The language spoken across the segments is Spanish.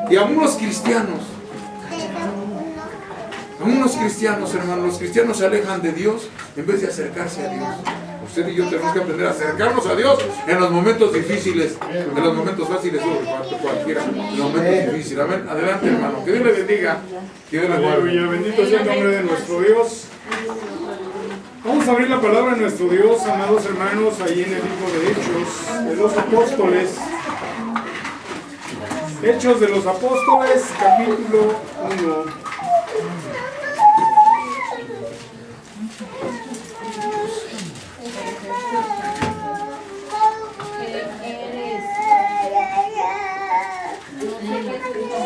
Y a unos cristianos, hermanos, los cristianos se alejan de Dios en vez de acercarse a Dios. Usted y yo tenemos que aprender a acercarnos a Dios en los momentos difíciles, en los momentos fáciles, cualquiera, en los momentos difíciles. Amén. Adelante, hermano. Que Dios le bendiga. Que Dios le guarde. Bendito sea el nombre de nuestro Dios. Vamos a abrir la palabra de nuestro Dios, amados hermanos, ahí en el libro de Hechos de los Apóstoles. Hechos de los Apóstoles, capítulo 1.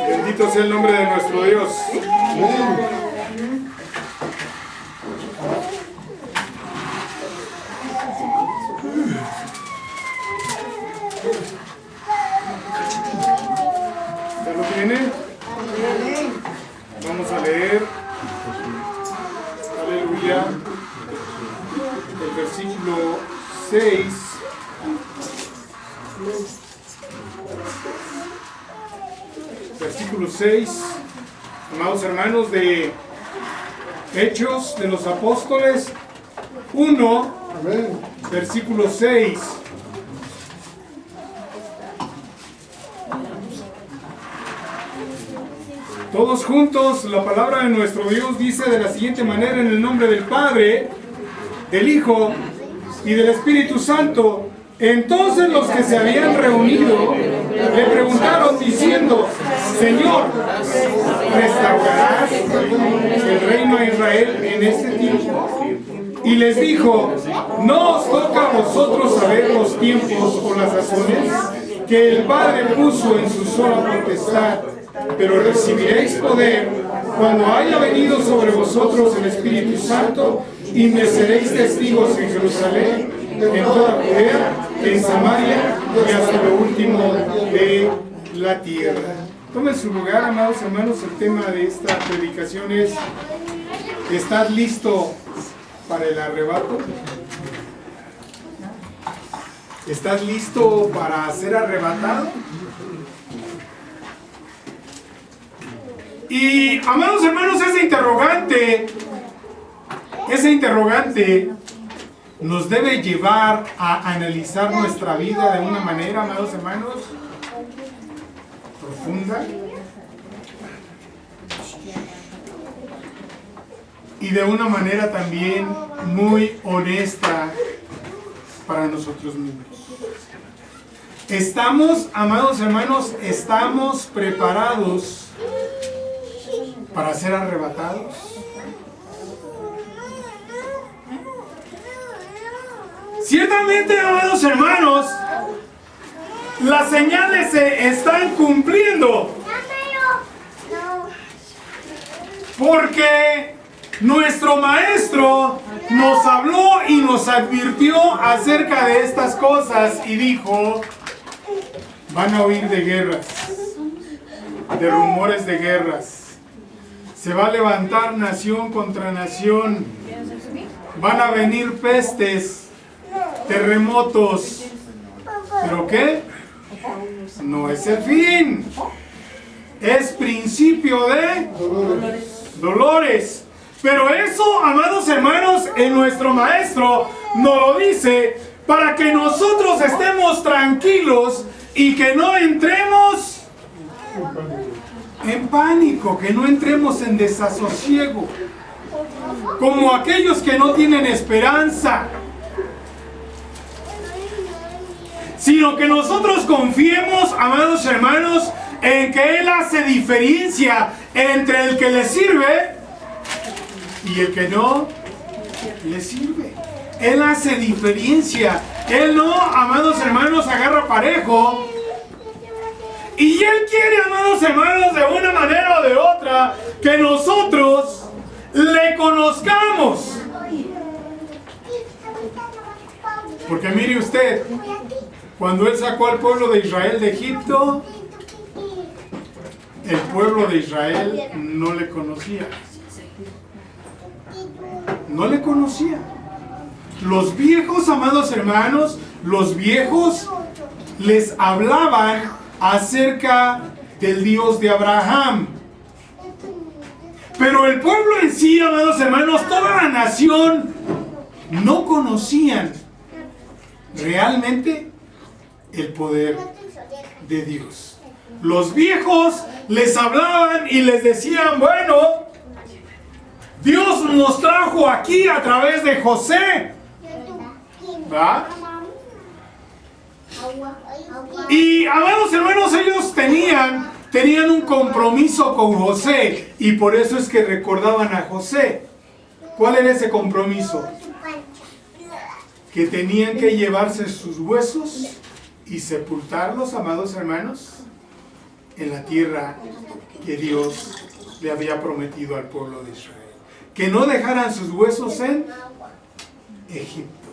Bendito sea el nombre de nuestro Dios. ¿Ya lo tiene? Vamos a leer. Aleluya. El versículo 6. Versículo 6, amados hermanos, de Hechos de los Apóstoles 1, versículo 6. Todos juntos, la palabra de nuestro Dios dice de la siguiente manera: en el nombre del Padre, del Hijo y del Espíritu Santo. Entonces los que se habían reunido le preguntaron diciendo: Señor, ¿restaurarás el reino de Israel en este tiempo? Y les dijo: ¿no os toca a vosotros saber los tiempos o las sazones que el Padre puso en su sola potestad? Pero recibiréis poder cuando haya venido sobre vosotros el Espíritu Santo, y me seréis testigos en Jerusalén, en toda Judea, en Samaria y hasta lo último de la tierra. Tomen su lugar, amados hermanos. El tema de esta predicación es: ¿estás listo para el arrebato? ¿Estás listo para ser arrebatado? Y, amados hermanos, ese interrogante nos debe llevar a analizar nuestra vida de una manera, amados hermanos, profunda y de una manera también muy honesta para nosotros mismos. Estamos, amados hermanos, estamos preparados para ser arrebatados. Ciertamente, amados hermanos, las señales se están cumpliendo, porque nuestro maestro nos habló y nos advirtió acerca de estas cosas y dijo: van a oír de guerras, de rumores de guerras. Se va a levantar nación contra nación. Van a venir pestes, terremotos. ¿Pero qué? No es el fin. Es principio de dolores. Pero eso, amados hermanos, en nuestro maestro nos lo dice para que nosotros estemos tranquilos y que no entremos en pánico, que no entremos en desasosiego, como aquellos que no tienen esperanza, sino que nosotros confiemos, amados hermanos, en que Él hace diferencia entre el que le sirve y el que no le sirve. Él hace diferencia. Él no, amados hermanos, agarra parejo. Y Él quiere, amados hermanos, de una manera o de otra, que nosotros le conozcamos. Porque mire usted, cuando Él sacó al pueblo de Israel de Egipto, el pueblo de Israel no le conocía. No le conocía. Los viejos, amados hermanos, los viejos les hablaban acerca del Dios de Abraham. Pero el pueblo en sí, amados hermanos, toda la nación, no conocían realmente el poder de Dios. Los viejos les hablaban y les decían, bueno, Dios nos trajo aquí a través de José, ¿va? Y, amados hermanos, ellos tenían un compromiso con José, y por eso es que recordaban a José. ¿Cuál era ese compromiso? Que tenían que llevarse sus huesos y sepultarlos, amados hermanos, en la tierra que Dios le había prometido al pueblo de Israel. Que no dejaran sus huesos en Egipto,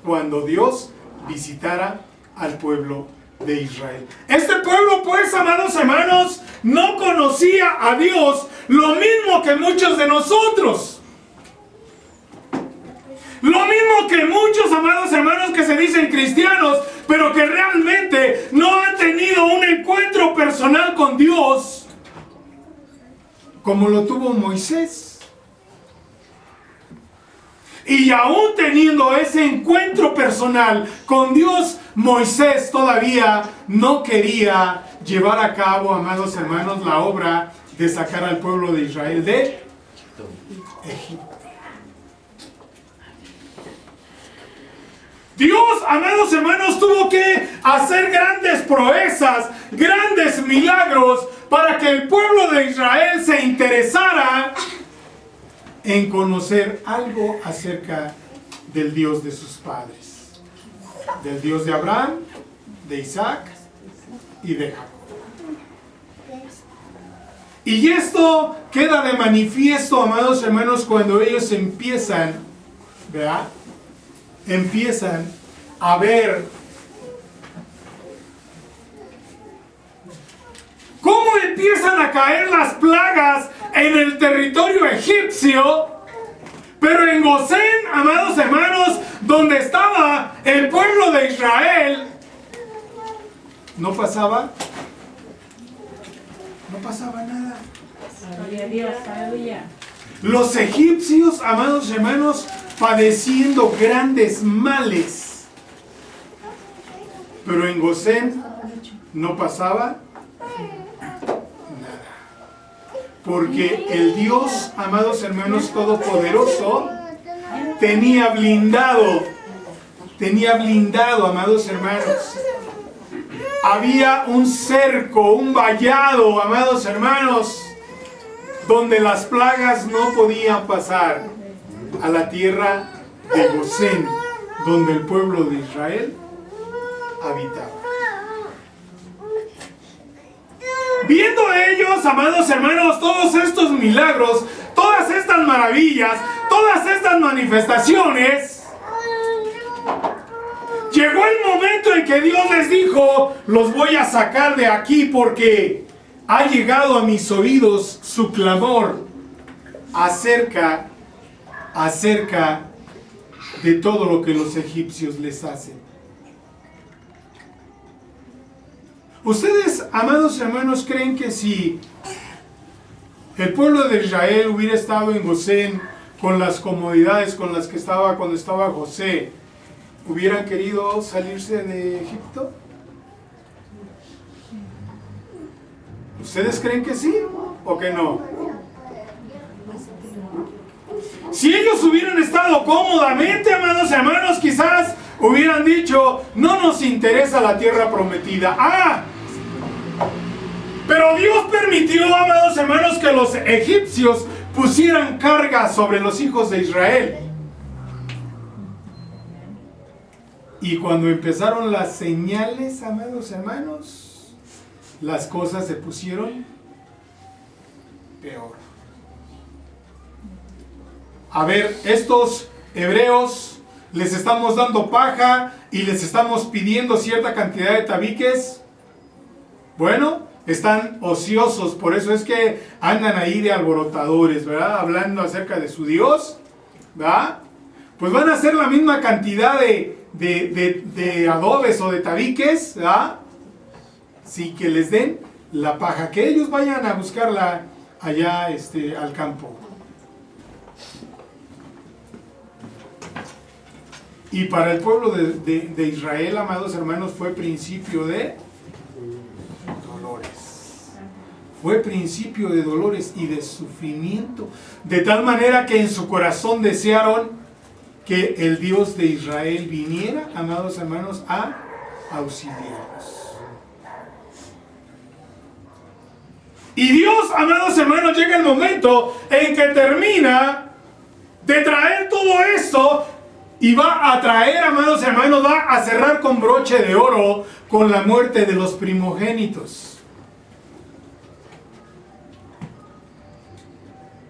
cuando Dios visitara al pueblo de Israel. Este pueblo, pues, amados hermanos, no conocía a Dios lo mismo que muchos de nosotros. Lo mismo que muchos, amados hermanos, que se dicen cristianos, pero que realmente no han tenido un encuentro personal con Dios, como lo tuvo Moisés. Y aún teniendo ese encuentro personal con Dios, Moisés todavía no quería llevar a cabo, amados hermanos, la obra de sacar al pueblo de Israel de Egipto. Dios, amados hermanos, tuvo que hacer grandes proezas, grandes milagros, para que el pueblo de Israel se interesara en conocer algo acerca del Dios de sus padres, del Dios de Abraham, de Isaac y de Jacob. Y esto queda de manifiesto, amados hermanos, cuando ellos empiezan, ¿verdad? Empiezan a ver cómo empiezan a caer las plagas en el territorio egipcio, pero en Gosén, amados hermanos, donde estaba el pueblo de Israel, no pasaba nada. Gloria a Dios, aleluya. Los egipcios, amados hermanos, padeciendo grandes males, pero en Gosén no pasaba nada, porque el Dios, amados hermanos, todopoderoso, tenía blindado, amados hermanos. Había un cerco, un vallado, amados hermanos, donde las plagas no podían pasar a la tierra de Gosén, donde el pueblo de Israel habitaba. Viendo ellos, amados hermanos, todos estos milagros, todas estas maravillas, todas estas manifestaciones, llegó el momento en que Dios les dijo: los voy a sacar de aquí porque ha llegado a mis oídos su clamor acerca de todo lo que los egipcios les hacen. Ustedes, amados hermanos, creen que si el pueblo de Israel hubiera estado en Gosén con las comodidades con las que estaba cuando estaba José, hubieran querido salirse de Egipto? ¿Ustedes creen que sí o que no? Si ellos hubieran estado cómodamente, amados hermanos, quizás hubieran dicho: no nos interesa la tierra prometida. Pero Dios permitió, amados hermanos, que los egipcios pusieran carga sobre los hijos de Israel. Y cuando empezaron las señales, amados hermanos, las cosas se pusieron peor. A ver, estos hebreos les estamos dando paja y les estamos pidiendo cierta cantidad de tabiques. Bueno, están ociosos, por eso es que andan ahí de alborotadores, ¿verdad? Hablando acerca de su Dios, ¿verdad? Pues van a hacer la misma cantidad de adobes o de tabiques, ¿verdad? Sí, que les den la paja, que ellos vayan a buscarla allá al campo. Y para el pueblo de Israel, amados hermanos, fue principio de dolores. Fue principio de dolores y de sufrimiento. De tal manera que en su corazón desearon que el Dios de Israel viniera, amados hermanos, a auxiliarlos. Y Dios, amados hermanos, llega el momento en que termina de traer todo esto y va a traer, amados hermanos, va a cerrar con broche de oro con la muerte de los primogénitos.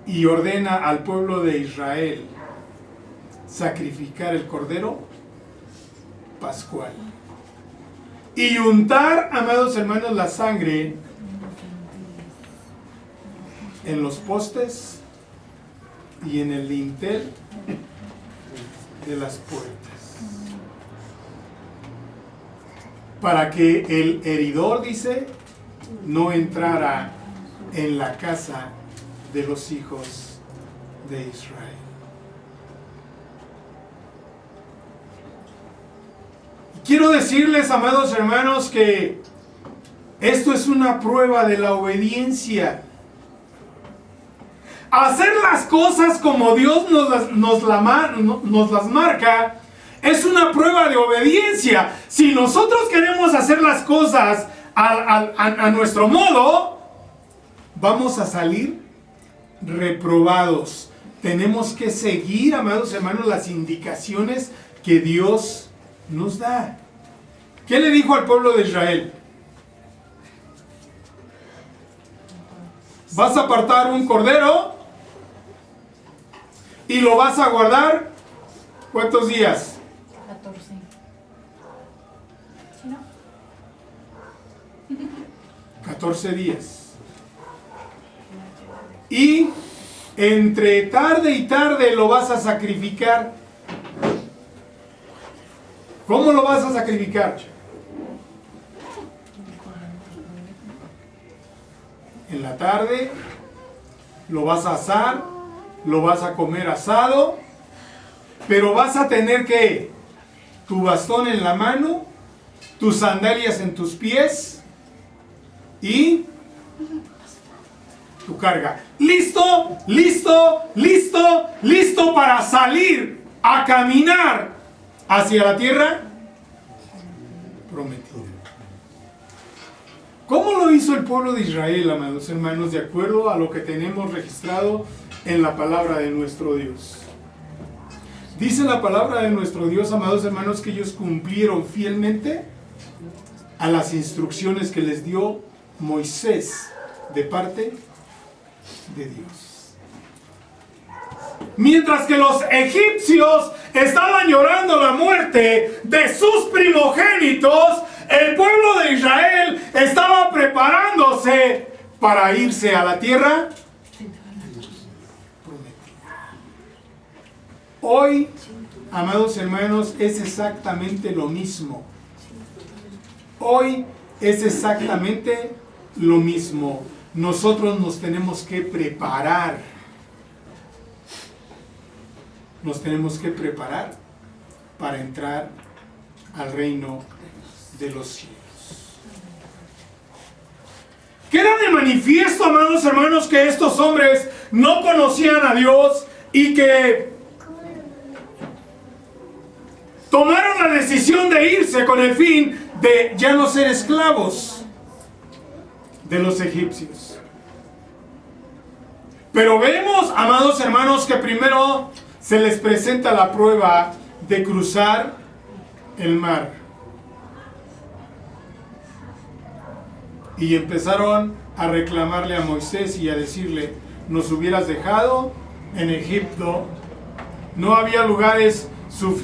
Y ordena al pueblo de Israel sacrificar el cordero pascual. Y untar, amados hermanos, la sangre en los postes y en el dintel de las puertas, para que el heridor, dice, no entrara en la casa de los hijos de Israel. Quiero decirles, amados hermanos, que esto es una prueba de la obediencia. Hacer las cosas como Dios nos las marca es una prueba de obediencia. Si nosotros queremos hacer las cosas a nuestro modo, vamos a salir reprobados. Tenemos que seguir, amados hermanos, las indicaciones que Dios nos da. ¿Qué le dijo al pueblo de Israel? Vas a apartar un cordero y lo vas a guardar, ¿cuántos días? 14. ¿Sí, no? 14 días. Y entre tarde y tarde lo vas a sacrificar. ¿Cómo lo vas a sacrificar? En la tarde lo vas a asar, lo vas a comer asado, pero vas a tener que tu bastón en la mano, tus sandalias en tus pies y tu carga. ¿Listo? ¿Listo? ¿Listo? ¿Listo para salir a caminar hacia la tierra prometida? ¿Cómo lo hizo el pueblo de Israel, amados hermanos, de acuerdo a lo que tenemos registrado en la palabra de nuestro Dios? Dice la palabra de nuestro Dios, amados hermanos, que ellos cumplieron fielmente a las instrucciones que les dio Moisés de parte de Dios. Mientras que los egipcios estaban llorando la muerte de sus primogénitos, el pueblo de Israel estaba preparándose para irse a la tierra prometida. Hoy, amados hermanos, es exactamente lo mismo. Hoy es exactamente lo mismo. Nosotros nos tenemos que preparar. Nos tenemos que preparar para entrar al reino de los cielos. Queda de manifiesto, amados hermanos, que estos hombres no conocían a Dios y que tomaron la decisión de irse con el fin de ya no ser esclavos de los egipcios. Pero vemos, amados hermanos, que primero se les presenta la prueba de cruzar el mar. Y empezaron a reclamarle a Moisés y a decirle: nos hubieras dejado en Egipto, no había lugares,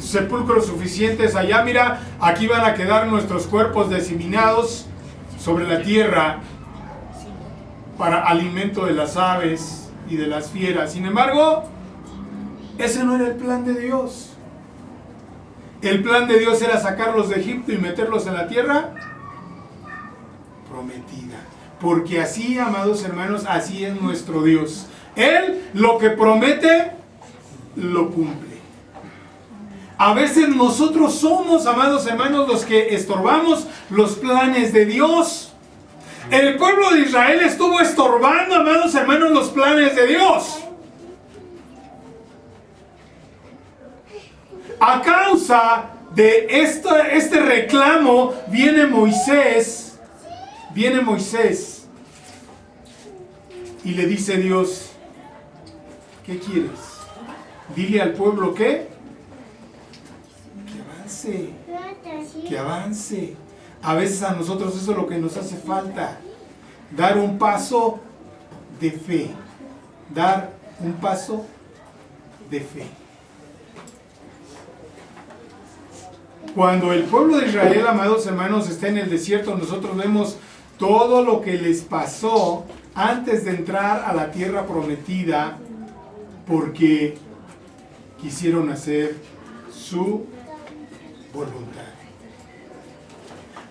sepulcros suficientes allá. Mira, aquí van a quedar nuestros cuerpos diseminados sobre la tierra para alimento de las aves y de las fieras. Sin embargo, ese no era el plan de Dios. El plan de Dios era sacarlos de Egipto y meterlos en la tierra prometida. porque así, amados hermanos, así es nuestro Dios. Él lo que promete, lo cumple. A veces nosotros somos, amados hermanos, los que estorbamos los planes de Dios. El pueblo de Israel estuvo estorbando, amados hermanos, los planes de Dios. A causa de este reclamo viene Moisés y le dice Dios, ¿qué quieres? Dile al pueblo que avance. A veces a nosotros eso es lo que nos hace falta, dar un paso de fe, Cuando el pueblo de Israel, amados hermanos, está en el desierto, nosotros vemos todo lo que les pasó antes de entrar a la tierra prometida, porque quisieron hacer su voluntad.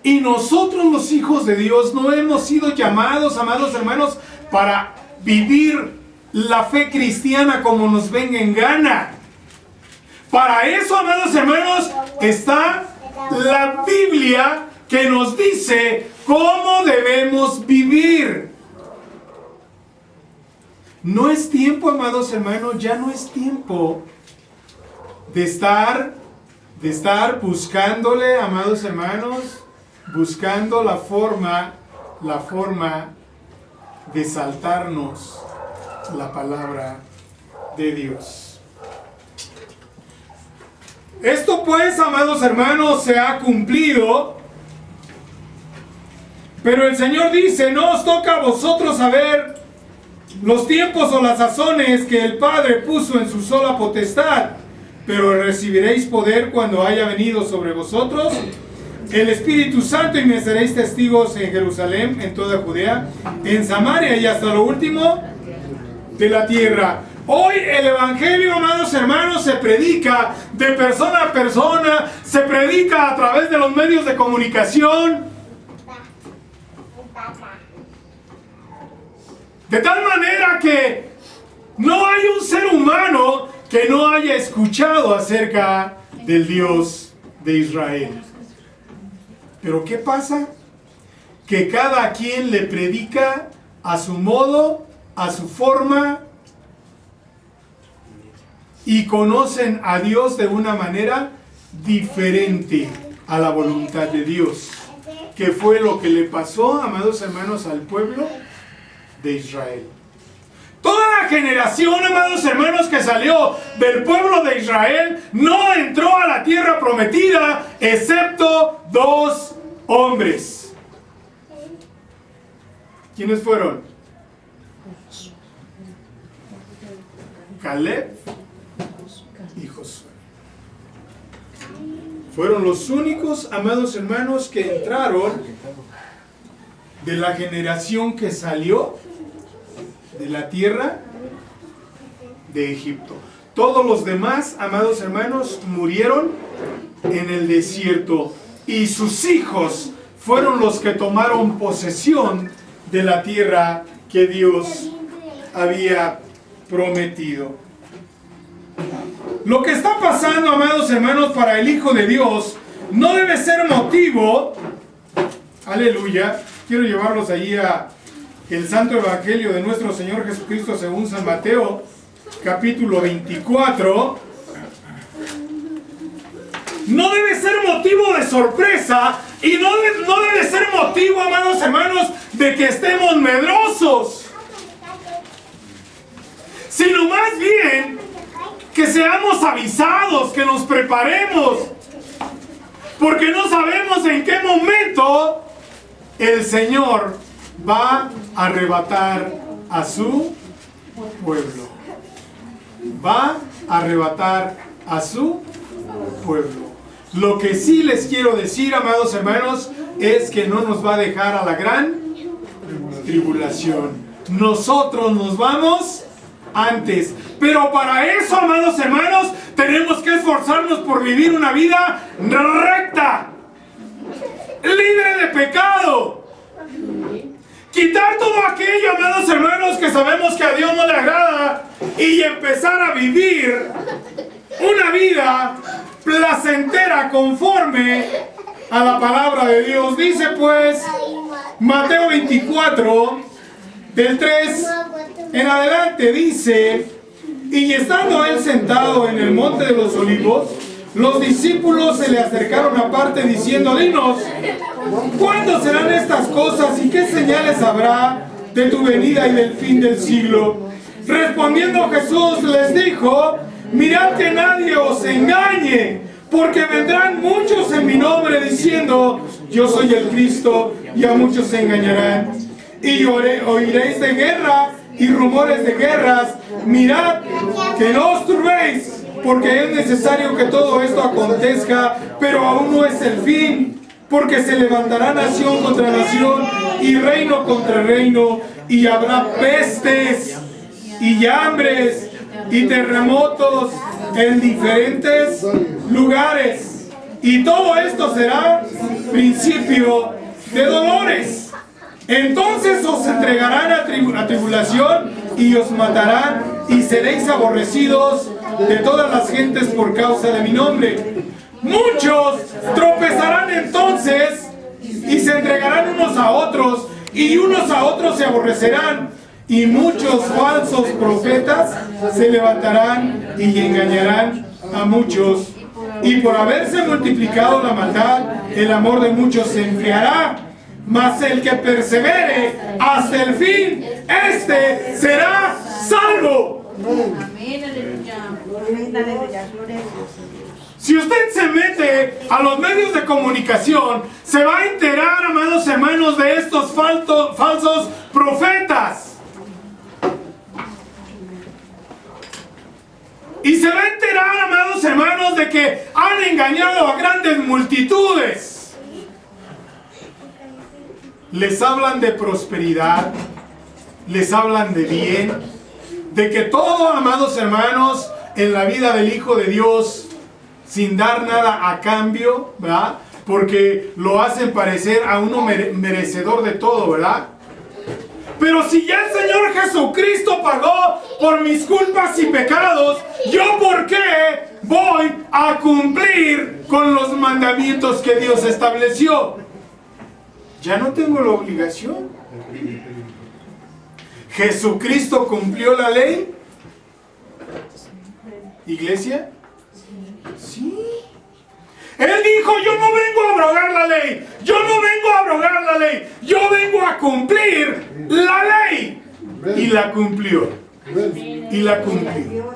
Y nosotros, los hijos de Dios, no hemos sido llamados, amados hermanos, para vivir la fe cristiana como nos venga en gana. Para eso, amados hermanos, está la Biblia que nos dice cómo debemos vivir. No es tiempo, amados hermanos, ya no es tiempo de estar buscándole, amados hermanos, buscando la forma de saltarnos la palabra de Dios. Esto pues, amados hermanos, se ha cumplido, pero el Señor dice, no os toca a vosotros saber los tiempos o las sazones que el Padre puso en su sola potestad, pero recibiréis poder cuando haya venido sobre vosotros el Espíritu Santo y me seréis testigos en Jerusalén, en toda Judea, en Samaria y hasta lo último de la tierra. Hoy el Evangelio, amados hermanos, se predica de persona a persona, se predica a través de los medios de comunicación, de tal manera que no hay un ser humano que no haya escuchado acerca del Dios de Israel. Pero ¿qué pasa? Que cada quien le predica a su modo, a su forma, y conocen a Dios de una manera diferente a la voluntad de Dios, que fue lo que le pasó, amados hermanos, al pueblo de Israel. Toda la generación, amados hermanos, que salió del pueblo de Israel no entró a la tierra prometida, excepto 2 hombres. ¿Quiénes fueron? Caleb y Josué. Fueron los únicos, amados hermanos, que entraron de la generación que salió de la tierra de Egipto. Todos los demás, amados hermanos, murieron en el desierto y sus hijos fueron los que tomaron posesión de la tierra que Dios había prometido. Lo que está pasando, amados hermanos, para el Hijo de Dios no debe ser motivo, aleluya, quiero llevarlos allí a el Santo Evangelio de nuestro Señor Jesucristo según San Mateo, capítulo 24. No debe ser motivo de sorpresa y no debe ser motivo, amados hermanos, de que estemos medrosos, sino más bien que seamos avisados, que nos preparemos, porque no sabemos en qué momento el Señor va a arrebatar a su pueblo. Va a arrebatar a su pueblo. Lo que sí les quiero decir, amados hermanos, es que no nos va a dejar a la gran tribulación. Nosotros nos vamos antes. Pero para eso, amados hermanos, tenemos que esforzarnos por vivir una vida recta, libre de pecado. Quitar todo aquello, amados hermanos, que sabemos que a Dios no le agrada y empezar a vivir una vida placentera conforme a la palabra de Dios. Dice pues Mateo 24, del 3 en adelante, dice: y estando él sentado en el monte de los olivos, los discípulos se le acercaron aparte diciendo: dinos, ¿cuándo serán estas cosas y qué señales habrá de tu venida y del fin del siglo? Respondiendo Jesús les dijo: mirad que nadie os engañe, porque vendrán muchos en mi nombre diciendo: yo soy el Cristo, y a muchos se engañarán. Y oiréis de guerra y rumores de guerras. Mirad que no os turbéis, porque es necesario que todo esto acontezca, pero aún no es el fin. Porque se levantará nación contra nación y reino contra reino, y habrá pestes y hambres y terremotos en diferentes lugares. Y todo esto será principio de dolores. Entonces os entregarán a tribulación y os matarán, y seréis aborrecidos de todas las gentes por causa de mi nombre. Muchos tropezarán entonces y se entregarán unos a otros, y unos a otros se aborrecerán, y muchos falsos profetas se levantarán y engañarán a muchos. Y por haberse multiplicado la maldad, el amor de muchos se enfriará. Mas el que persevere hasta el fin, este será salvo. Amén, aleluya. Si usted se mete a los medios de comunicación, se va a enterar, amados hermanos, de estos falsos profetas. Y se va a enterar, amados hermanos, de que han engañado a grandes multitudes. Les hablan de prosperidad, les hablan de bien, de que todo, amados hermanos, en la vida del Hijo de Dios, sin dar nada a cambio, ¿verdad? Porque lo hacen parecer a uno merecedor de todo, ¿verdad? Pero si ya el Señor Jesucristo pagó por mis culpas y pecados, ¿yo por qué voy a cumplir con los mandamientos que Dios estableció? Ya no tengo la obligación. ¿Jesucristo cumplió la ley? ¿Iglesia? Sí. Él dijo: yo no vengo a abrogar la ley, yo no vengo a abrogar la ley, yo vengo a cumplir la ley. Y la cumplió. Y la cumplió.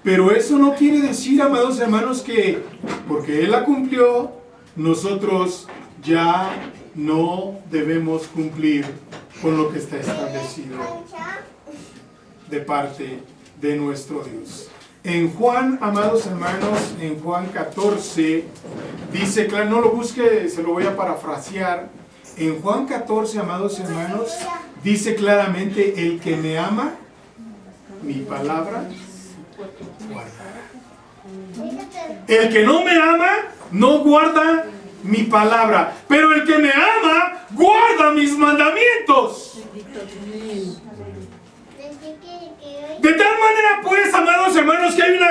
Pero eso no quiere decir, amados hermanos, que porque Él la cumplió, nosotros ya no debemos cumplir con lo que está establecido de parte de nuestro Dios. En Juan, amados hermanos, en Juan 14, dice, claro, no lo busque, se lo voy a parafrasear. En Juan 14, amados hermanos, dice claramente: el que me ama, mi palabra guardará. El que no me ama, no guarda mi palabra, pero el que me ama, guarda mis mandamientos. De tal manera, pues, amados hermanos, que hay una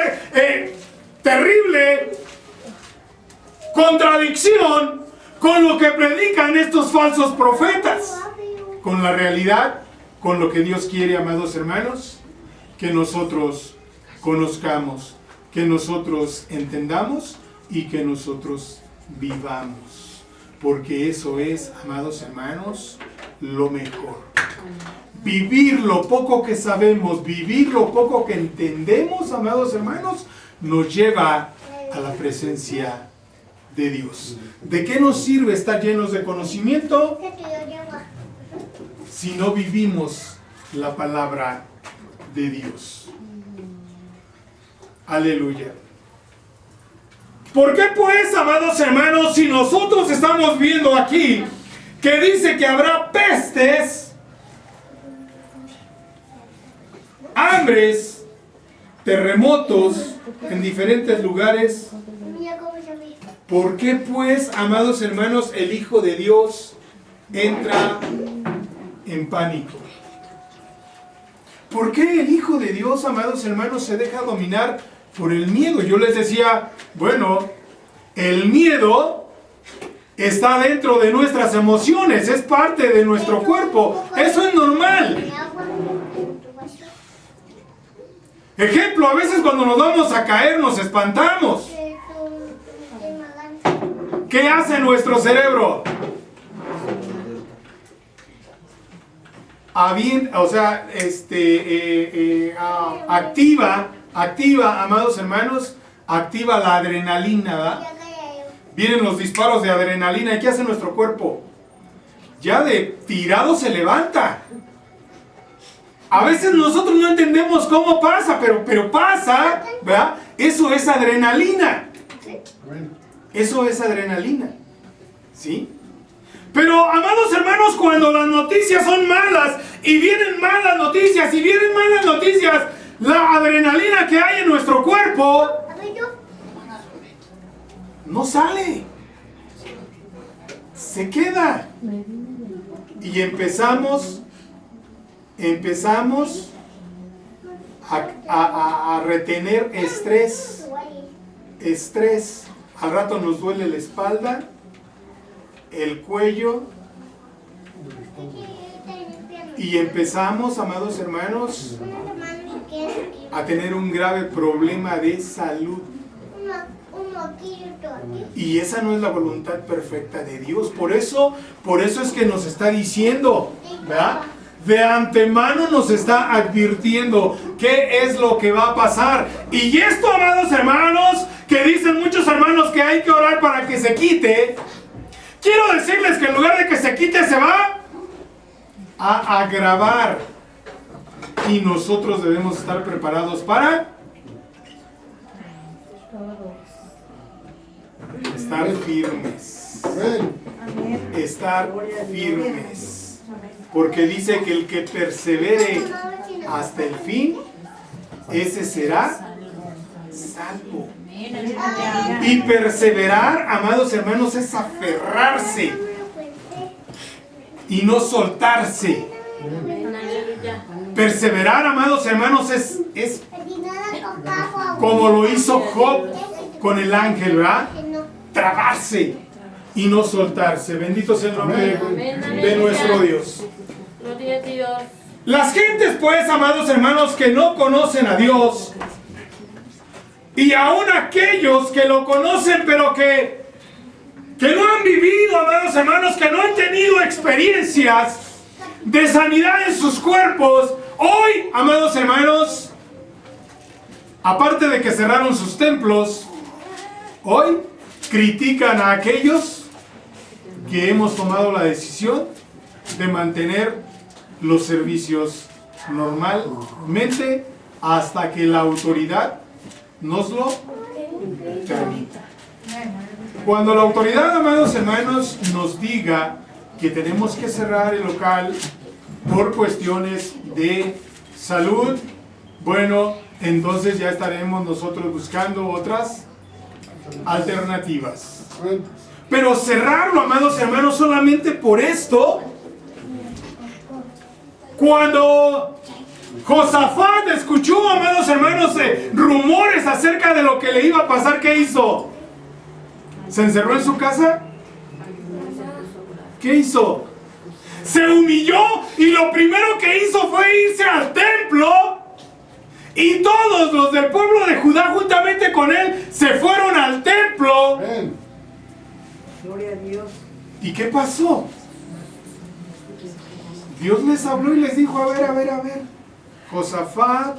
terrible contradicción con lo que predican estos falsos profetas, con la realidad, con lo que Dios quiere, amados hermanos, que nosotros conozcamos, que nosotros entendamos y que nosotros vivamos, porque eso es, amados hermanos, lo mejor. Vivir lo poco que sabemos, vivir lo poco que entendemos, amados hermanos, nos lleva a la presencia de Dios. ¿De qué nos sirve estar llenos de conocimiento si no vivimos la palabra de Dios? Aleluya. ¿Por qué pues, amados hermanos, si nosotros estamos viendo aquí que dice que habrá pestes, hambres, terremotos en diferentes lugares? ¿Por qué pues, amados hermanos, el Hijo de Dios entra en pánico. ¿Por qué el Hijo de Dios, amados hermanos, se deja dominar por el miedo? Yo les decía, bueno, el miedo está dentro de nuestras emociones, es parte de nuestro cuerpo, eso es normal. Ejemplo, a veces cuando nos vamos a caer nos espantamos. ¿Qué hace nuestro cerebro? Activa, amados hermanos, activa la adrenalina, ¿verdad? Vienen los disparos de adrenalina. ¿Y qué hace nuestro cuerpo? Ya de tirado se levanta. A veces nosotros no entendemos cómo pasa, pero pasa, ¿verdad? Eso es adrenalina. Eso es adrenalina. ¿Sí? Pero, amados hermanos, cuando las noticias son malas y vienen malas noticias la adrenalina que hay en nuestro cuerpo no sale. Se queda. Y empezamos a retener estrés. Al rato nos duele la espalda, el cuello, y empezamos, amados hermanos, a tener un grave problema de salud. Y esa no es la voluntad perfecta de Dios. Por eso es que nos está diciendo, ¿verdad? De antemano nos está advirtiendo qué es lo que va a pasar. Y esto, amados hermanos, que dicen muchos hermanos que hay que orar para que se quite, quiero decirles que en lugar de que se quite, se va a agravar. Y nosotros debemos estar preparados para estar firmes. Estar firmes. Porque dice que el que persevere hasta el fin, ese será salvo. Y perseverar, amados hermanos, es aferrarse y no soltarse. Perseverar, amados hermanos, es como lo hizo Job con el ángel, ¿verdad? Trabarse y no soltarse. Bendito sea el nombre de nuestro Dios. Las gentes, pues, amados hermanos, que no conocen a Dios, y aún aquellos que lo conocen, pero que no han vivido, amados hermanos, que no han tenido experiencias de sanidad en sus cuerpos, hoy, amados hermanos, aparte de que cerraron sus templos, hoy critican a aquellos que hemos tomado la decisión de mantener los servicios normalmente hasta que la autoridad nos lo permita. Cuando la autoridad, amados hermanos, nos diga que tenemos que cerrar el local por cuestiones de salud, bueno, entonces ya estaremos nosotros buscando otras alternativas. Pero cerrarlo, amados hermanos, solamente por esto, cuando Josafat escuchó, amados hermanos, rumores acerca de lo que le iba a pasar, ¿qué hizo? ¿Se encerró en su casa? ¿Qué hizo? Se humilló y lo primero que hizo fue irse al templo, y todos los del pueblo de Judá juntamente con él se fueron al templo. Gloria a Dios. ¿Y qué pasó? Dios les habló y les dijo, a ver, Josafat,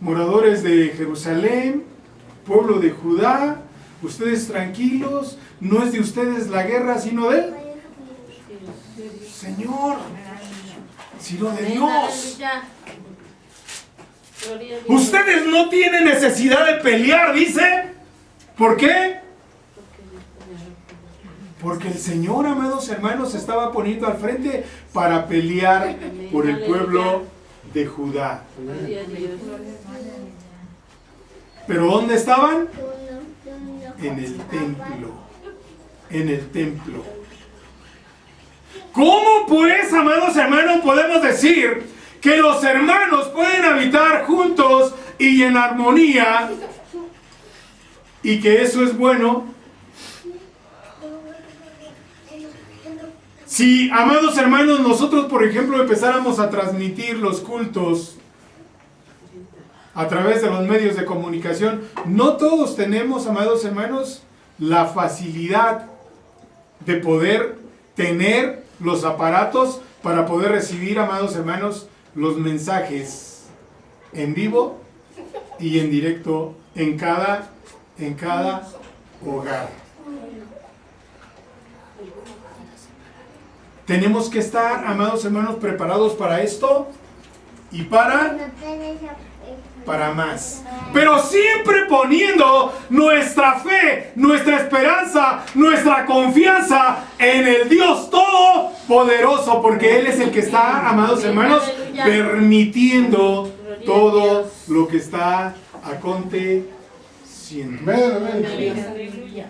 moradores de Jerusalén, pueblo de Judá, ustedes tranquilos, no es de ustedes la guerra, sino de Señor, sino de Dios. Ustedes no tienen necesidad de pelear, dice. ¿Por qué? Porque el Señor, amados hermanos, se estaba poniendo al frente para pelear por el pueblo de Judá. ¿Pero dónde estaban? En el templo. En el templo. ¿Cómo pues, amados hermanos, podemos decir que los hermanos pueden habitar juntos y en armonía y que eso es bueno? Si, amados hermanos, nosotros, por ejemplo, empezáramos a transmitir los cultos a través de los medios de comunicación, no todos tenemos, amados hermanos, la facilidad de poder tener los aparatos para poder recibir, amados hermanos, los mensajes en vivo y en directo en cada hogar. Tenemos que estar, amados hermanos, preparados para esto y para más. Pero siempre poniendo nuestra fe, nuestra esperanza, nuestra confianza en el Dios Todopoderoso, porque Él es el que está, amados hermanos, permitiendo todo lo que está aconteciendo.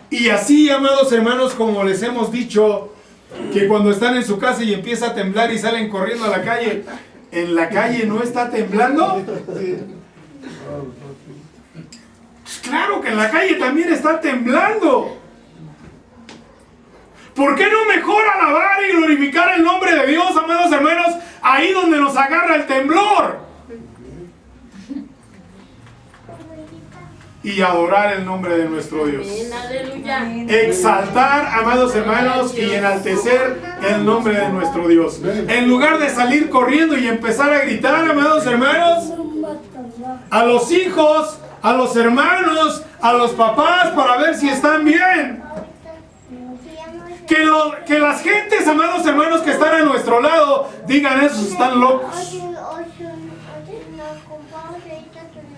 Y así, amados hermanos, como les hemos dicho, que cuando están en su casa y empieza a temblar y salen corriendo a la calle, ¿en la calle no está temblando? Pues claro que en la calle también está temblando. ¿Por qué no mejor alabar y glorificar el nombre de Dios, amados hermanos, ahí donde nos agarra el temblor? Y adorar el nombre de nuestro Dios. Exaltar, amados hermanos, y enaltecer el nombre de nuestro Dios. En lugar de salir corriendo y empezar a gritar, amados hermanos, a los hijos, a los hermanos, a los papás, para ver si están bien. Que las gentes, amados hermanos, que están a nuestro lado, digan: esos están locos.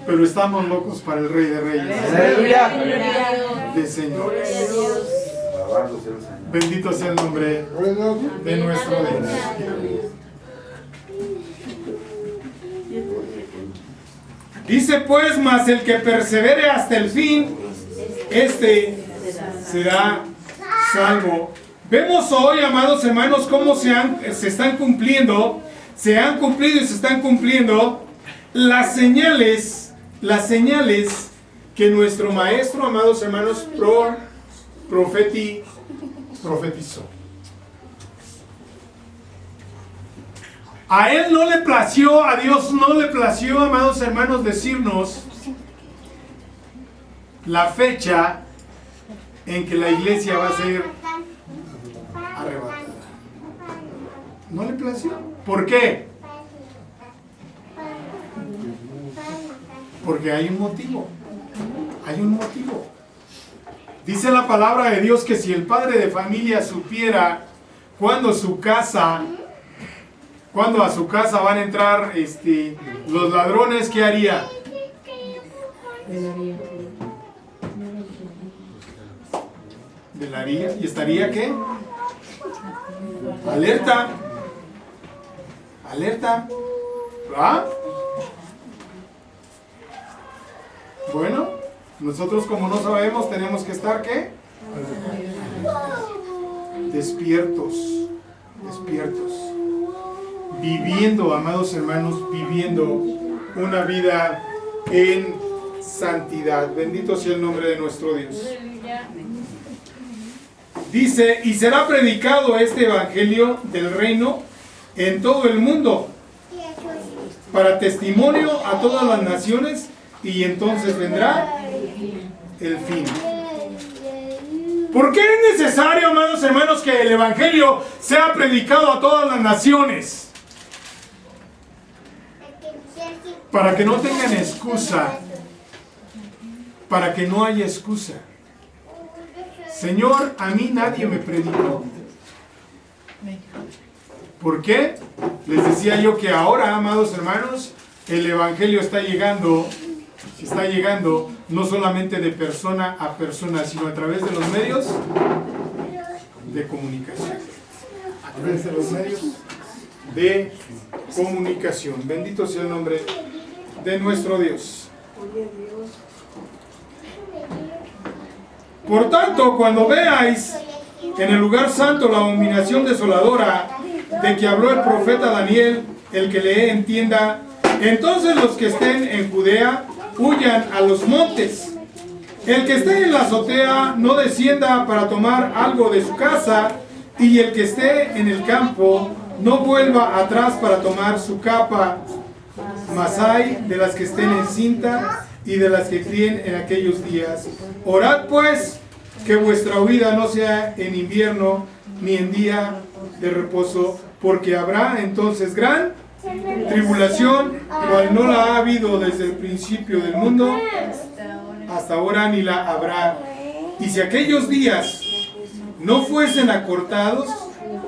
Pero estamos locos para el Rey de Reyes. Aleluya. De señores. Bendito sea el nombre de nuestro Dios. Dice pues: mas el que persevere hasta el fin, este será salvo. Vemos hoy, amados hermanos, cómo se han cumplido y se están cumpliendo las señales que nuestro maestro, amados hermanos, profetizó. A él no le plació, a Dios no le plació, amados hermanos, decirnos la fecha en que la iglesia va a ser arrebatada. No le plació. ¿Por qué? Porque hay un motivo. Hay un motivo. Dice la palabra de Dios que si el padre de familia supiera cuándo a su casa van a entrar los ladrones, ¿qué haría? Velaría. ¿Y estaría qué? Alerta. ¿Ah? Bueno, nosotros como no sabemos tenemos que estar ¿qué? Despiertos. Viviendo, amados hermanos, viviendo una vida en santidad. Bendito sea el nombre de nuestro Dios. Dice: y será predicado este evangelio del reino en todo el mundo, para testimonio a todas las naciones, y entonces vendrá el fin. ¿Por qué es necesario, amados hermanos, que el evangelio sea predicado a todas las naciones? Para que no tengan excusa, para que no haya excusa. Señor, a mí nadie me predicó. ¿Por qué? Les decía yo que ahora, amados hermanos, el evangelio está llegando no solamente de persona a persona, sino a través de los medios de comunicación. A través de los medios de comunicación. Bendito sea el nombre de nuestro Dios. Por tanto, cuando veáis en el lugar santo la abominación desoladora de que habló el profeta Daniel, el que lee entienda. Entonces los que estén en Judea huyan a los montes. El que esté en la azotea no descienda para tomar algo de su casa, y el que esté en el campo no vuelva atrás para tomar su capa. Mas hay de las que estén en cinta y de las que críen en aquellos días. Orad pues que vuestra huida no sea en invierno ni en día de reposo, porque habrá entonces gran tribulación, cual no la ha habido desde el principio del mundo hasta ahora, ni la habrá. Y si aquellos días no fuesen acortados,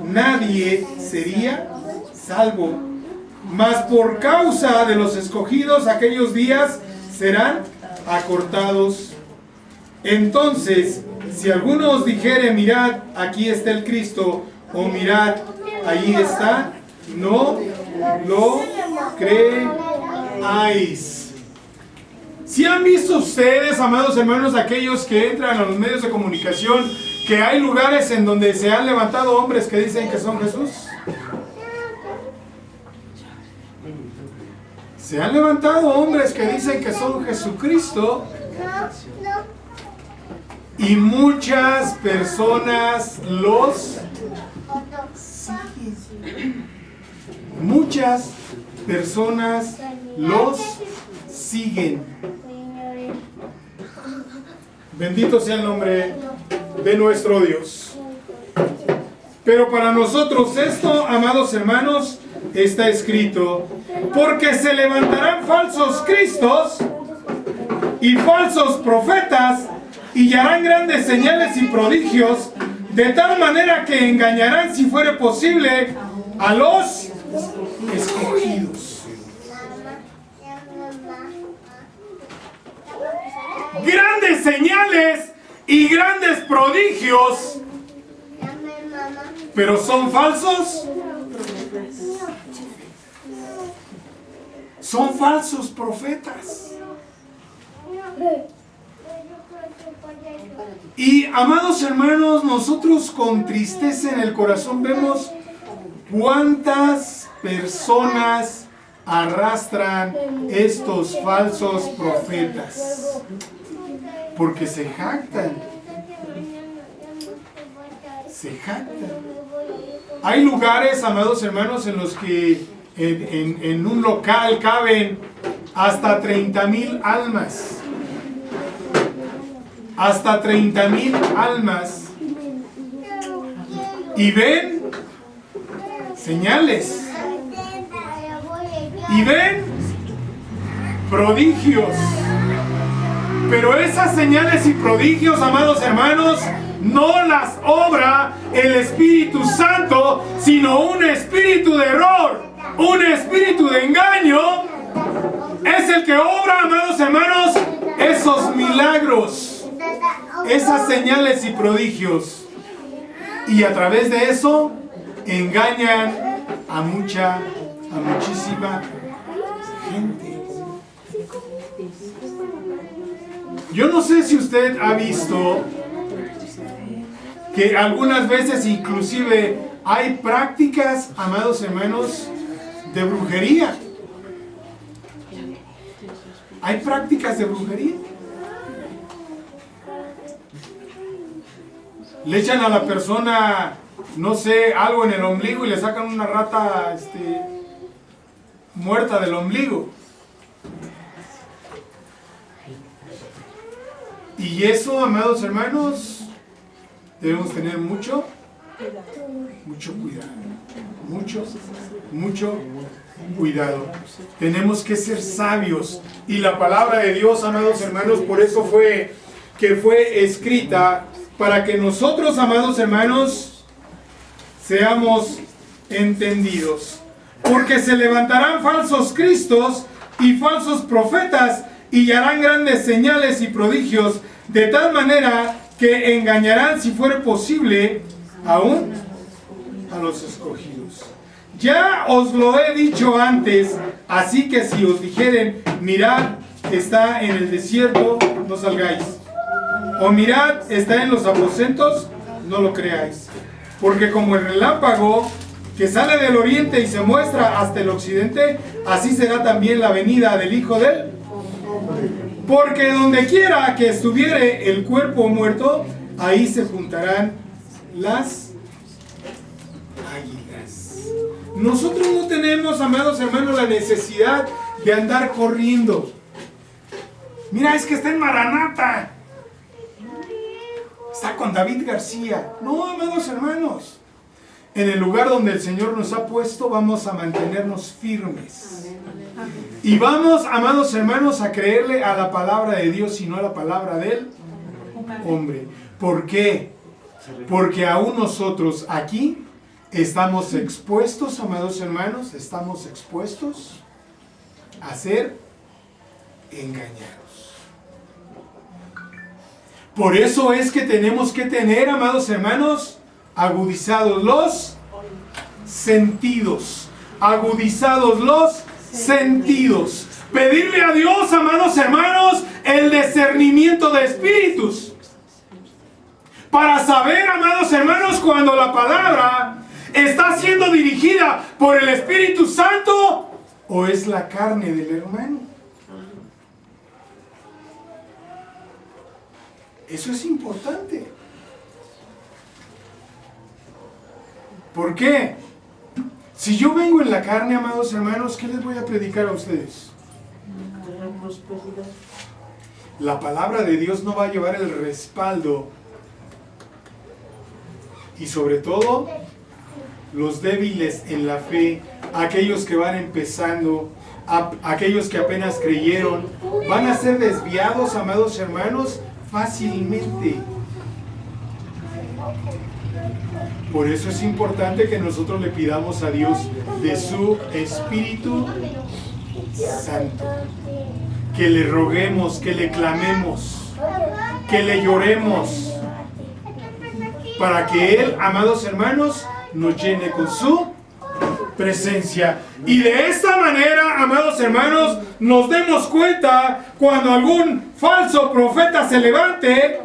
nadie sería salvo. Mas por causa de los escogidos, aquellos días serán acortados. Entonces, si alguno os dijere, mirad, aquí está el Cristo, o mirad, allí está, no lo creáis. Si han visto ustedes, amados hermanos, aquellos que entran a los medios de comunicación, que hay lugares en donde se han levantado hombres que dicen que son Jesús. Se han levantado hombres que dicen que son Jesucristo, y muchas personas los siguen. Muchas personas los siguen. Bendito sea el nombre de nuestro Dios. Pero para nosotros esto, amados hermanos, está escrito: porque se levantarán falsos cristos y falsos profetas, y harán grandes señales y prodigios, de tal manera que engañarán, si fuere posible, a los escogidos. Grandes señales y grandes prodigios, pero son falsos. Son falsos profetas. Y amados hermanos, nosotros con tristeza en el corazón vemos cuántas personas arrastran estos falsos profetas, porque se jactan. Se jactan. Hay lugares, amados hermanos, en los que en un local caben hasta 30,000 almas. Hasta 30,000 almas. Y ven señales. Y ven prodigios. Pero esas señales y prodigios, amados hermanos, no las obra el Espíritu Santo, sino un espíritu de error, un espíritu de engaño. Es el que obra, amados hermanos, esos milagros, esas señales y prodigios. Y a través de eso engañan a muchísima gente. Yo no sé si usted ha visto que algunas veces inclusive hay prácticas, amados hermanos, de brujería. Hay prácticas de brujería. Le echan a la persona, no sé, algo en el ombligo y le sacan una rata muerta del ombligo. Y eso, amados hermanos, debemos tener mucho cuidado. Mucho cuidado. Tenemos que ser sabios. Y la palabra de Dios, amados hermanos, por eso fue escrita, para que nosotros, amados hermanos, seamos entendidos. Porque se levantarán falsos cristos y falsos profetas, y harán grandes señales y prodigios, de tal manera que engañarán, si fuere posible, aún a los escogidos. Ya os lo he dicho antes, así que si os dijeren, mirad, está en el desierto, no salgáis. O mirad, está en los aposentos, no lo creáis. Porque como el relámpago que sale del oriente y se muestra hasta el occidente, así será también la venida del Hijo del Hombre. Porque donde quiera que estuviere el cuerpo muerto, ahí se juntarán las águilas. Nosotros no tenemos, amados hermanos, la necesidad de andar corriendo. Mira, es que está en Maranata. Está con David García. No, amados hermanos. En el lugar donde el Señor nos ha puesto, vamos a mantenernos firmes. Y vamos, amados hermanos, a creerle a la palabra de Dios y no a la palabra del hombre. ¿Por qué? Porque aún nosotros aquí estamos expuestos, amados hermanos, estamos expuestos a ser engañados. Por eso es que tenemos que tener, amados hermanos, agudizados los sentidos. Agudizados los sentidos. Pedirle a Dios, amados hermanos, el discernimiento de espíritus. Para saber, amados hermanos, cuando la palabra está siendo dirigida por el Espíritu Santo o es la carne del hermano. Eso es importante. ¿Por qué? Si yo vengo en la carne, amados hermanos, ¿qué les voy a predicar a ustedes? La palabra de Dios no va a llevar el respaldo. Y sobre todo, los débiles en la fe, aquellos que van empezando, aquellos que apenas creyeron, van a ser desviados, amados hermanos, fácilmente. Por eso es importante que nosotros le pidamos a Dios de su Espíritu Santo. Que le roguemos, que le clamemos, que le lloremos, para que Él, amados hermanos, nos llene con su presencia. Y de esta manera, amados hermanos, nos demos cuenta cuando algún falso profeta se levante.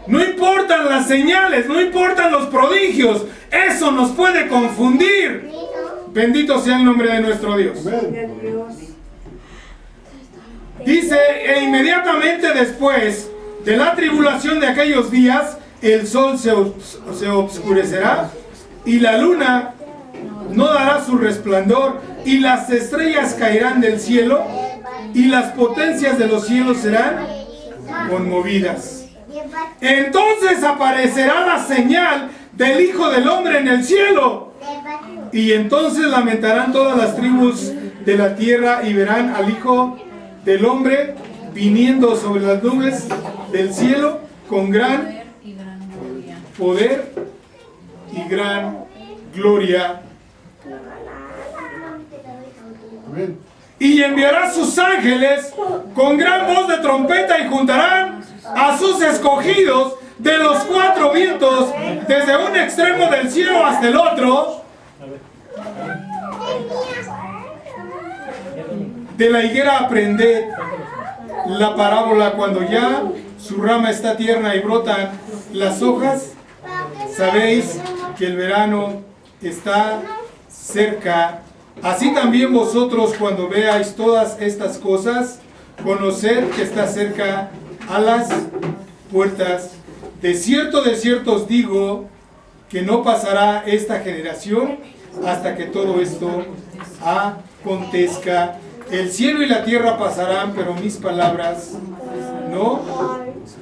No importan las señales, no importan los prodigios, eso nos puede confundir. Bendito sea el nombre de nuestro Dios. Dice, e inmediatamente después de la tribulación de aquellos días, el sol se obscurecerá y la luna no dará su resplandor y las estrellas caerán del cielo y las potencias de los cielos serán conmovidas. Entonces aparecerá la señal del Hijo del Hombre en el cielo. Y entonces lamentarán todas las tribus de la tierra y verán al Hijo del Hombre viniendo sobre las nubes del cielo con gran poder y gran gloria. Y enviará sus ángeles con gran voz de trompeta y juntarán a sus escogidos de los cuatro vientos, desde un extremo del cielo hasta el otro. De la higuera aprended la parábola: cuando ya su rama está tierna y brotan las hojas, sabéis que el verano está cerca. Así también vosotros, cuando veáis todas estas cosas, conoced que está cerca a las puertas. De cierto os digo que no pasará esta generación hasta que todo esto acontezca. El cielo y la tierra pasarán, pero mis palabras no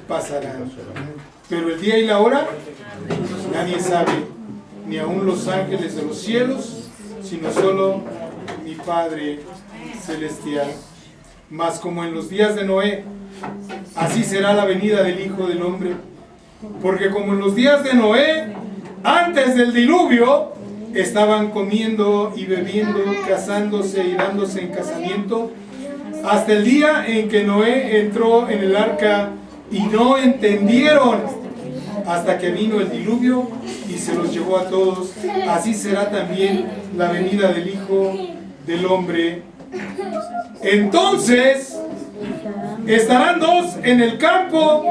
pasarán. Pero el día y la hora nadie sabe, ni aun los ángeles de los cielos, sino solo mi Padre celestial. Mas como en los días de Noé, así será la venida del Hijo del Hombre. Porque como en los días de Noé, antes del diluvio, estaban comiendo y bebiendo, casándose y dándose en casamiento, hasta el día en que Noé entró en el arca, y no entendieron hasta que vino el diluvio y se los llevó a todos. Así será también la venida del Hijo del Hombre. Entonces estarán dos en el campo,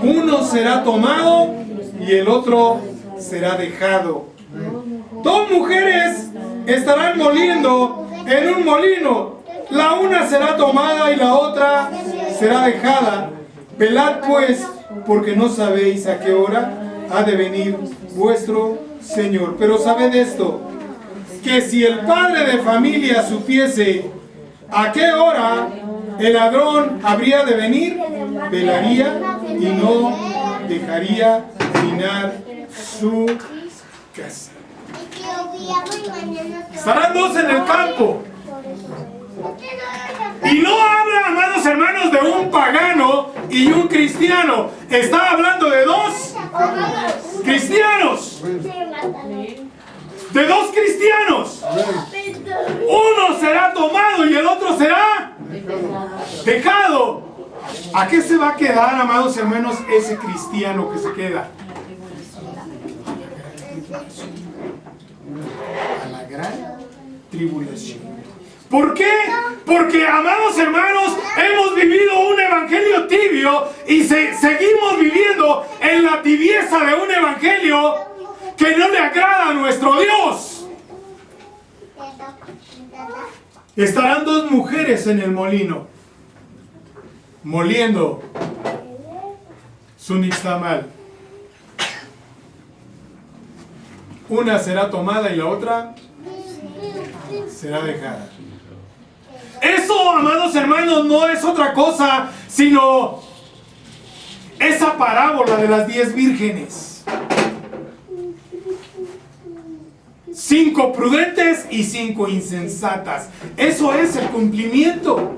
uno será tomado y el otro será dejado. Dos mujeres estarán moliendo en un molino. La una será tomada y la otra será dejada. Velad pues, porque no sabéis a qué hora ha de venir vuestro Señor. Pero sabed esto, que si el padre de familia supiese a qué hora el ladrón habría de venir, velaría y no dejaría reinar su casa. Estarán dos en el campo. Y no habla, amados hermanos, de un pagano y un cristiano. Está hablando de dos cristianos. De dos cristianos. Uno será tomado y el otro será dejado. ¿A qué se va a quedar, amados hermanos, ese cristiano que se queda? A la gran tribulación. ¿Por qué? Porque, amados hermanos, hemos vivido un evangelio tibio y seguimos viviendo en la tibieza de un evangelio que no le agrada a nuestro Dios. Estarán dos mujeres en el molino, moliendo su nixtamal. Una será tomada y la otra será dejada. Eso, amados hermanos, no es otra cosa sino esa parábola de las 10 vírgenes. 5 prudentes y 5 insensatas. Eso es el cumplimiento.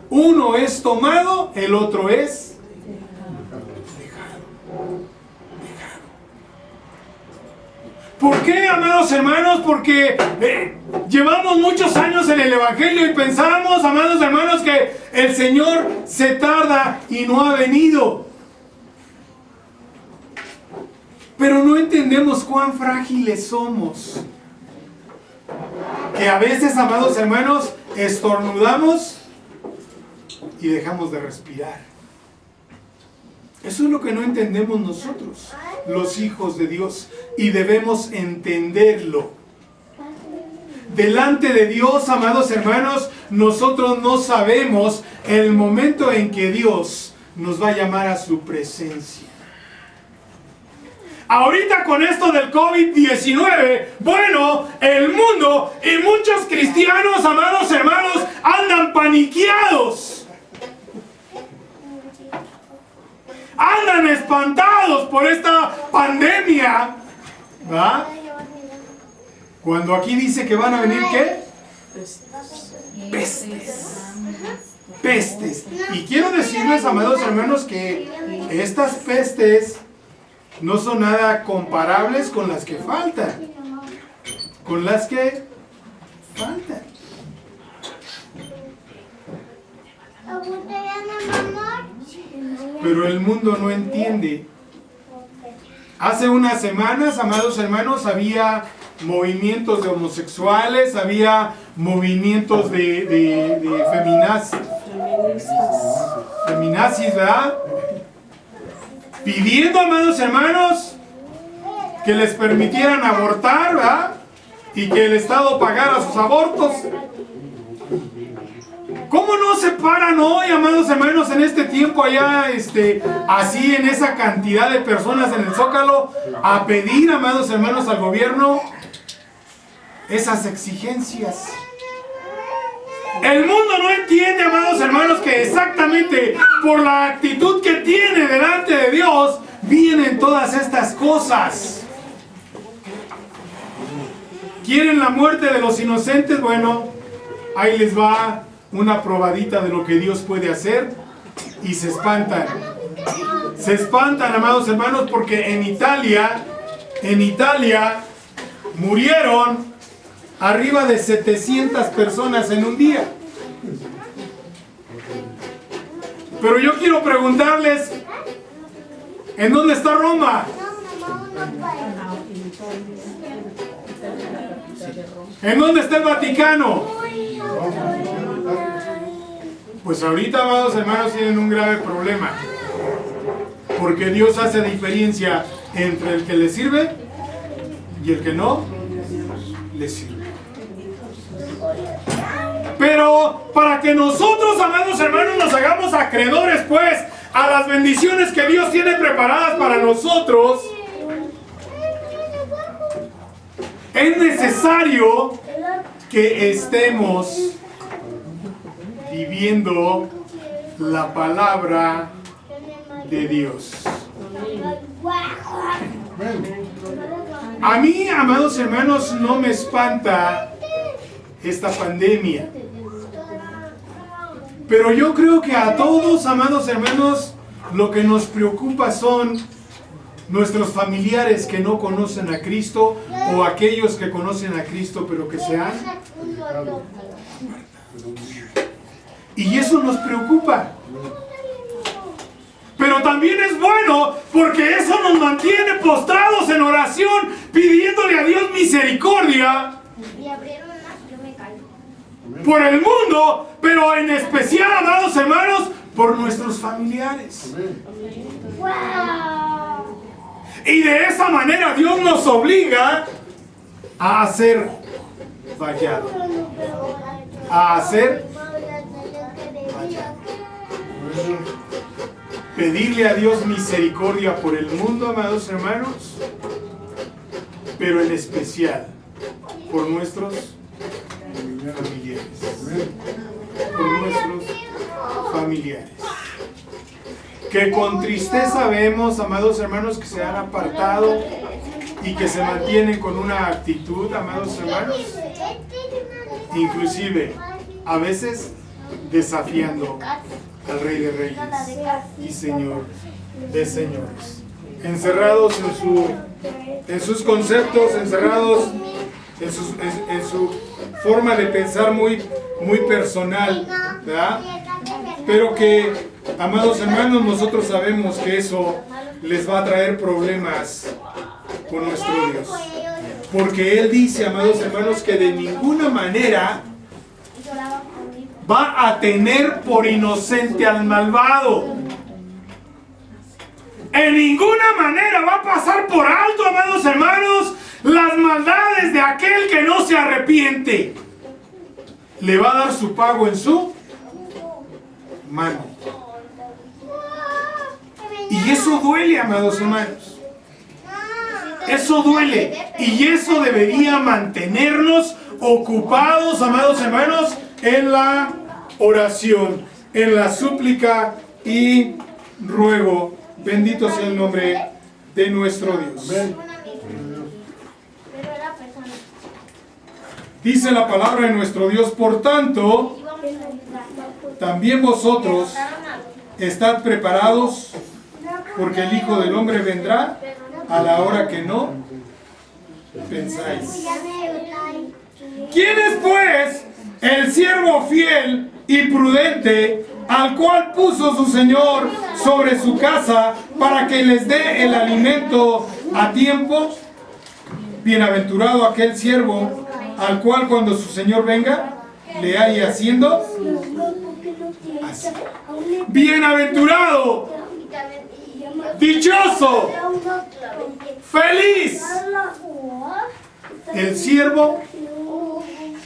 Uno es tomado, el otro es dejado. ¿Por qué, amados hermanos? Porque llevamos muchos años en el evangelio y pensamos, amados hermanos, que el Señor se tarda y no ha venido. Pero no entendemos cuán frágiles somos. Que a veces, amados hermanos, estornudamos y dejamos de respirar. Eso es lo que no entendemos nosotros, los hijos de Dios, y debemos entenderlo. Delante de Dios, amados hermanos, nosotros no sabemos el momento en que Dios nos va a llamar a su presencia. Ahorita con esto del COVID-19, bueno, el mundo y muchos cristianos, amados hermanos, andan paniqueados. Andan espantados por esta pandemia, ¿va? Cuando aquí dice que van a venir, ¿qué? Pestes. Pestes. Y quiero decirles, amados hermanos, que estas pestes no son nada comparables con las que faltan. Con las que faltan. Pero el mundo no entiende. Hace unas semanas, amados hermanos, había movimientos de homosexuales, había movimientos de feminazis, ¿verdad? Pidiendo, amados hermanos, que les permitieran abortar, ¿verdad? Y que el Estado pagara sus abortos. ¿Cómo no se paran hoy, amados hermanos, en este tiempo allá, así en esa cantidad de personas en el Zócalo, a pedir, amados hermanos, al gobierno esas exigencias? El mundo no entiende, amados hermanos, que exactamente por la actitud que tiene delante de Dios, vienen todas estas cosas. ¿Quieren la muerte de los inocentes? Bueno, ahí les va una probadita de lo que Dios puede hacer y se espantan. Se espantan, amados hermanos, porque en Italia murieron arriba de 700 personas en un día. Pero yo quiero preguntarles, ¿en dónde está Roma? ¿En dónde está el Vaticano? Pues ahorita, amados hermanos, tienen un grave problema. Porque Dios hace diferencia entre el que le sirve y el que no le sirve. Pero para que nosotros, amados hermanos, nos hagamos acreedores, pues, a las bendiciones que Dios tiene preparadas para nosotros, es necesario que estemos viviendo la palabra de Dios. A mí, amados hermanos, no me espanta esta pandemia. Pero yo creo que a todos, amados hermanos, lo que nos preocupa son nuestros familiares que no conocen a Cristo o aquellos que conocen a Cristo pero que se han. Y eso nos preocupa. Pero también es bueno porque eso nos mantiene postrados en oración pidiéndole a Dios misericordia por el mundo, pero en especial, amados hermanos, por nuestros familiares. Y de esa manera Dios nos obliga a hacer vallado, a hacer vallado. Pedirle a Dios misericordia por el mundo, amados hermanos, pero en especial por nuestros familiares. Por nuestros familiares. Que con tristeza vemos, amados hermanos, que se han apartado y que se mantienen con una actitud, amados hermanos, inclusive a veces desafiando al Rey de Reyes y Señor de Señores, encerrados en sus conceptos, encerrados en su forma de pensar muy personal, ¿verdad? Pero que, amados hermanos, nosotros sabemos que eso les va a traer problemas con nuestro Dios, porque Él dice, amados hermanos, que de ninguna manera va a tener por inocente al malvado. En ninguna manera va a pasar por alto, amados hermanos, las maldades de aquel que no se arrepiente. Le va a dar su pago en su mano. Y eso duele, amados hermanos. Eso duele. Y eso debería mantenernos ocupados, amados hermanos, en la oración, en la súplica y ruego. Bendito sea el nombre de nuestro Dios. Dice la palabra de nuestro Dios: por tanto, también vosotros estad preparados, porque el Hijo del Hombre vendrá a la hora que no pensáis. ¿Quién es pues el siervo fiel y prudente, al cual puso su Señor sobre su casa para que les dé el alimento a tiempo? Bienaventurado aquel siervo al cual cuando su Señor venga le halle haciendo así. Bienaventurado, dichoso, feliz el siervo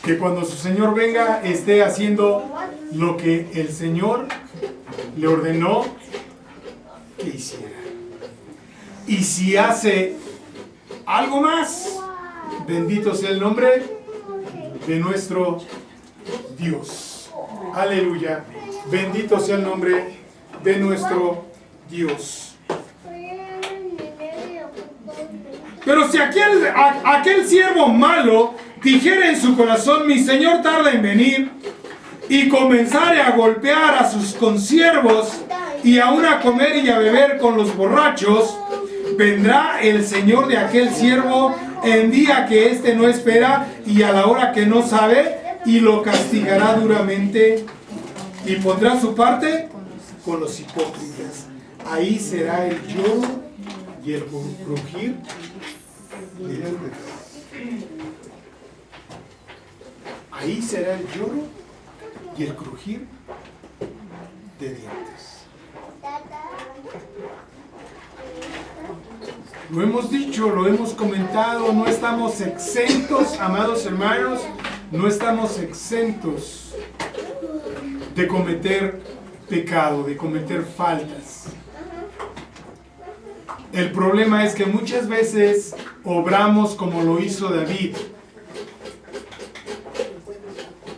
que cuando su Señor venga esté haciendo lo que el Señor le ordenó que hiciera. Y si hace algo más, bendito sea el nombre de nuestro Dios. Aleluya. Bendito sea el nombre de nuestro Dios. Pero si aquel siervo malo dijera en su corazón: mi Señor tarda en venir, y comenzare a golpear a sus consiervos y aún a comer y a beber con los borrachos, vendrá el Señor de aquel siervo en día que éste no espera y a la hora que no sabe, y lo castigará duramente, y pondrá su parte con los hipócritas. Ahí será el lloro y el crujir de dientes. Ahí será el lloro y el crujir de dientes. Lo hemos dicho, lo hemos comentado, no estamos exentos, amados hermanos, no estamos exentos de cometer pecado, de cometer faltas. El problema es que muchas veces obramos como lo hizo David.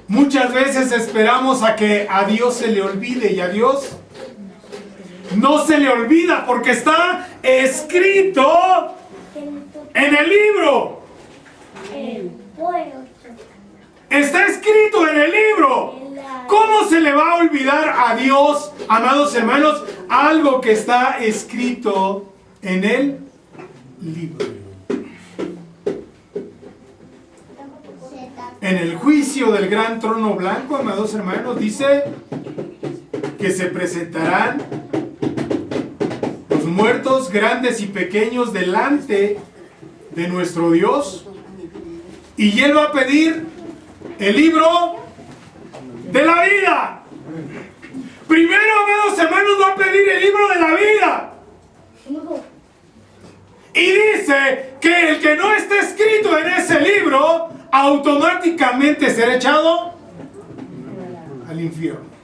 Muchas veces esperamos a que a Dios se le olvide, y a Dios no se le olvida porque está escrito en el libro. Está escrito en el libro. ¿Cómo se le va a olvidar a Dios, amados hermanos, algo que está escrito en el libro? En el juicio del gran trono blanco, amados hermanos, dice que se presentarán los muertos grandes y pequeños delante de nuestro Dios, y Él va a pedir el libro de la vida. Primero, amados hermanos, va a pedir el libro de la vida. Y dice que el que no esté escrito en ese libro automáticamente será echado al infierno.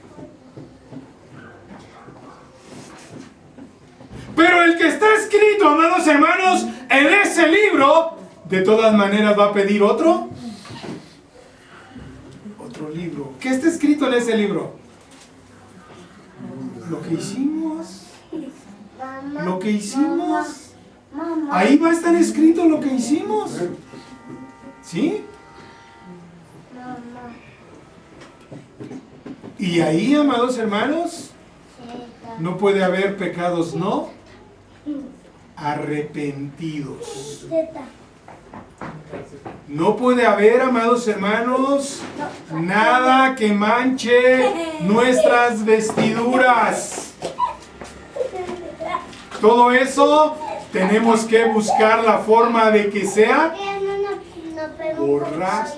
Pero el que está escrito, amados hermanos, en ese libro, de todas maneras va a pedir otro libro. ¿Qué está escrito en ese libro? Lo que hicimos. Lo que hicimos. Ahí va a estar escrito lo que hicimos. ¿Sí? Y ahí, amados hermanos, no puede haber pecados no arrepentidos. No puede haber, amados hermanos, nada que manche nuestras vestiduras. Todo eso tenemos que buscar la forma de que sea borrado.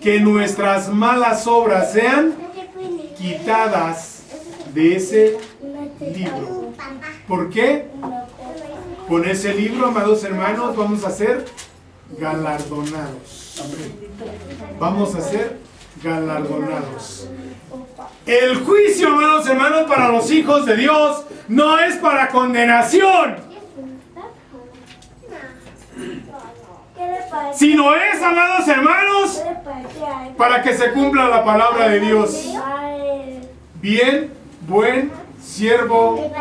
Que nuestras malas obras sean quitadas de ese libro. ¿Por qué? Con ese libro, amados hermanos, vamos a ser galardonados. Vamos a ser galardonados. El juicio, amados hermanos, para los hijos de Dios no es para condenación, sino es, amados hermanos, para que se cumpla la palabra de Dios. Bien, buen siervo